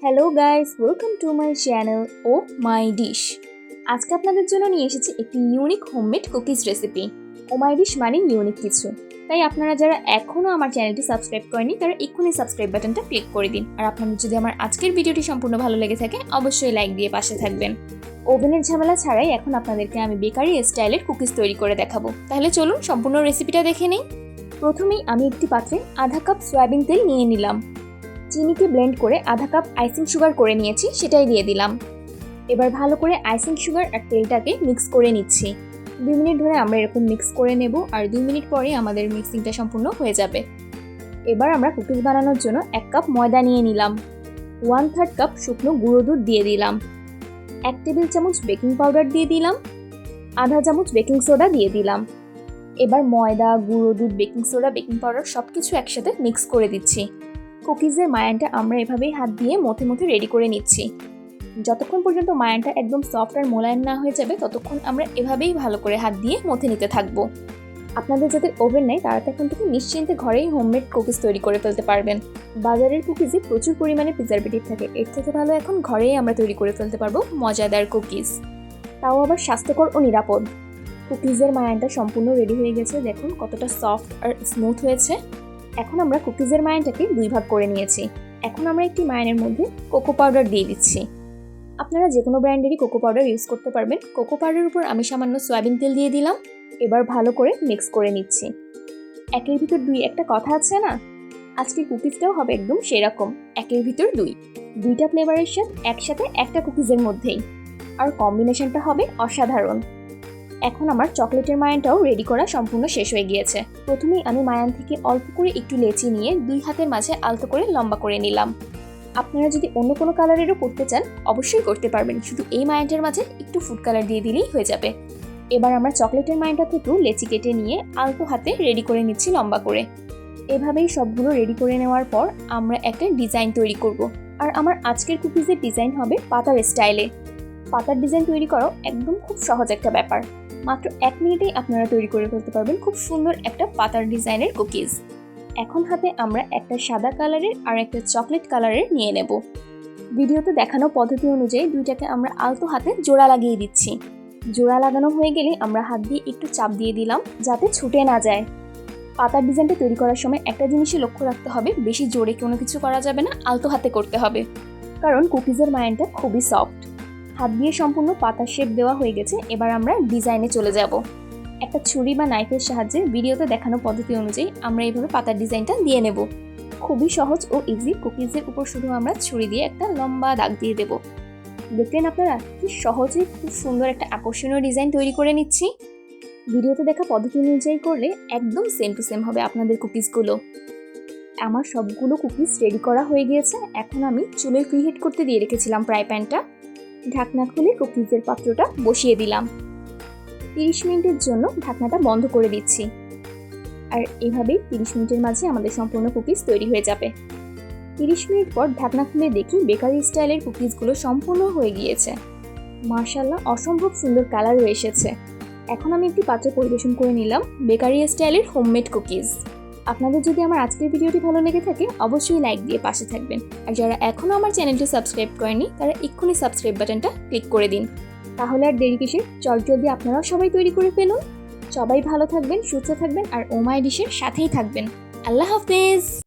Hello guys, welcome to my channel oh my dish. আজকে আপনাদের জন্য নিয়ে এসেছি একটি unique homemade cookies recipe. Oh my dish মানে ইউনিক কিছু, তাই আপনারা যারা এখনও আমার চ্যানেলটি সাবস্ক্রাইব করেনি তারা এক্ষুনি সাবস্ক্রাইব বাটনটা ক্লিক করে দিন। আর আপনাদের যদি আমার আজকের ভিডিওটি সম্পূর্ণ ভালো লেগে থাকে অবশ্যই লাইক দিয়ে পাশে থাকবেন। ওভেনের ঝামেলা ছাড়াই এখন আপনাদেরকে আমি বেকারি স্টাইলের কুকিজ তৈরি করে দেখাবো। তাহলে চলুন সম্পূর্ণ রেসিপিটা দেখে নিই। প্রথমেই আমি একটি পাত্রে আধা কাপ সয়াবিন তেল নিয়ে নিলাম। চিনিকে ব্লেন্ড করে আধা কাপ আইসিং সুগার করে নিয়েছি, সেটাই দিয়ে দিলাম। এবার ভালো করে আইসিং সুগার আর তেলটাকে মিক্স করে নিচ্ছি। 2 মিনিট ধরে আমরা এরকম মিক্স করে নেব, আর 2 মিনিট পরে আমাদের মিক্সিংটা সম্পূর্ণ হয়ে যাবে। এবার আমরা কুকিজ বানানোর জন্য 1 কাপ ময়দা নিয়ে নিলাম। 1/3 কাপ শুকনো গুঁড়ো দুধ দিয়ে দিলাম। 1 টেবিল চামচ বেকিং পাউডার দিয়ে দিলাম। আধা চামচ বেকিং সোডা দিয়ে দিলাম। এবার ময়দা, গুঁড়ো দুধ, বেকিং সোডা, বেকিং পাউডার সবকিছু একসাথে মিক্স করে দিচ্ছি। কুকিজের মায়ানটা আমরা এভাবেই হাত দিয়ে মথে মথে রেডি করে নিচ্ছি। যতক্ষণ পর্যন্ত মায়ানটা একদম সফট আর মোলায়েম না হয়ে যাবে ততক্ষণ আমরা এভাবেই ভালো করে হাত দিয়ে মথে নিতে থাকবো। আপনাদের যাদের ওভেন নেই তারা এখন থেকে নিশ্চিন্তে ঘরেই হোমমেড কুকিজ তৈরি করে ফেলতে পারবেন। বাজারের কুকিজে প্রচুর পরিমাণে প্রিজারভেটিভ থাকে, এর থেকে ভালো এখন ঘরেই আমরা তৈরি করে ফেলতে পারবো মজাদার কুকিজ, তাও আবার স্বাস্থ্যকর ও নিরাপদ। কুকিজের মায়ানটা সম্পূর্ণ রেডি হয়ে গেছে, দেখুন কতটা সফট আর স্মুথ হয়েছে। এখন আমরা কুকিজের মায়ানটাকে 2 ভাগ করে নিয়েছি। এখন আমরা একটি মায়ানের মধ্যে কোকো পাউডার দিয়ে দিচ্ছি। আপনারা যে কোনো ব্র্যান্ডেরই কোকো পাউডার ইউজ করতে পারবেন। কোকো পাউডারের উপর আমি সামান্য সয়াবিন তেল দিয়ে দিলাম। এবার ভালো করে মিক্স করে নিচ্ছি। একের ভিতর 2 একটা কথা আছে না, আজকের কুকিজটাও হবে একদম সেরকম, একের ভিতর 2। 2টা ফ্লেভারের সাথে একসাথে একটা কুকিজের মধ্যেই, আর কম্বিনেশনটা হবে অসাধারণ। এখন আমার চকলেটের মায়ানটাও রেডি করা সম্পূর্ণ শেষ হয়ে গিয়েছে। প্রথমেই আমি মায়ান থেকে অল্প করে একটু লেচি নিয়ে 2 হাতের মাঝে আলতো করে লম্বা করে নিলাম। আপনারা যদি অন্য কোনো কালারেরও করতে চান অবশ্যই করতে পারবেন, শুধু এই মায়ানটার মাঝে একটু ফুড কালার দিয়ে দিলেই হয়ে যাবে। এবার আমরা চকলেটের মায়ানটা থেকেও লেচি কেটে নিয়ে আলতো হাতে রেডি করে নিচ্ছি লম্বা করে। এভাবেই সবগুলো রেডি করে নেওয়ার পর আমরা একটা ডিজাইন তৈরি করব। আর আমার আজকের কুকিজের ডিজাইন হবে পাতার স্টাইলে। পাতার ডিজাইন তৈরি করো একদম খুব সহজ একটা ব্যাপার, মাত্র 1 মিনিটেই আপনারা তৈরি করে ফেলতে পারবেন খুব সুন্দর একটা পাতার ডিজাইনের কুকিজ। এখন হাতে আমরা একটা সাদা কালারের আর একটা চকলেট কালারের নিয়ে নেব। ভিডিওতে দেখানো পদ্ধতি অনুযায়ী 2টাকে আমরা আলতো হাতে জোড়া লাগিয়ে দিচ্ছি। জোড়া লাগানো হয়ে গেলে আমরা হাত দিয়ে একটু চাপ দিয়ে দিলাম যাতে ছুটে না যায়। পাতার ডিজাইনটা তৈরি করার সময় একটা জিনিসই লক্ষ্য রাখতে হবে, বেশি জোরে কোনো কিছু করা যাবে না, আলতো হাতে করতে হবে, কারণ কুকিজের মায়ানটা খুবই সফট। হাত দিয়ে সম্পূর্ণ পাতার শেপ দেওয়া হয়ে গেছে। এবার আমরা ডিজাইনে চলে যাব। একটা ছুরি বা নাইফের সাহায্যে ভিডিওতে দেখানো পদ্ধতি অনুযায়ী আমরা এইভাবে পাতার ডিজাইনটা দিয়ে নেব। খুবই সহজ ও ইজি। কুকিজের উপর শুধু আমরা ছুরি দিয়ে একটা লম্বা দাগ দিয়ে দেব। দেখলেন আপনারা কি সহজেই খুব সুন্দর একটা আকর্ষণীয় ডিজাইন তৈরি করে নিচ্ছি। ভিডিওতে দেখা পদ্ধতি অনুযায়ী করলে একদম সেম টু সেম হবে আপনাদের কুকিজগুলো। আমার সবগুলো কুকিজ রেডি করা হয়ে গিয়েছে। এখন আমি চুলোয় প্রিহিট করতে দিয়ে রেখেছিলাম ফ্রাই প্যানটা। ঢাকনা খুলে কুকিজের পাত্রটা বসিয়ে দিলাম। 30 মিনিটের জন্য ঢাকনাটা বন্ধ করে দিচ্ছি। আর এভাবেই 30 মিনিটের মাঝে আমাদের সম্পূর্ণ কুকিজ তৈরি হয়ে যাবে। 30 মিনিট পর ঢাকনা খুলে দেখি বেকারি স্টাইলের কুকিজগুলো সম্পূর্ণ হয়ে গিয়েছে। মাশাআল্লাহ, অসম্ভব সুন্দর কালারও এসেছে। এখন আমি একটি পাত্রে পরিবেশন করে নিলাম বেকারি স্টাইলের হোমমেড কুকিজ। আপনাদের যদি আমার আজকের ভিডিওটি ভালো লেগে থাকে অবশ্যই লাইক দিয়ে পাশে থাকবেন। আর যারা এখনও আমার চ্যানেলটি সাবস্ক্রাইব করেনি তারা এক্ষুনি সাবস্ক্রাইব বাটনটা ক্লিক করে দিন। তাহলে আর দেরি কিসের, চটজলদি আপনারাও সবাই তৈরি করে ফেলুন। সবাই ভালো থাকবেন, সুস্থ থাকবেন আর ও মাই ডিশের সাথেই থাকবেন। আল্লাহ হাফেজ।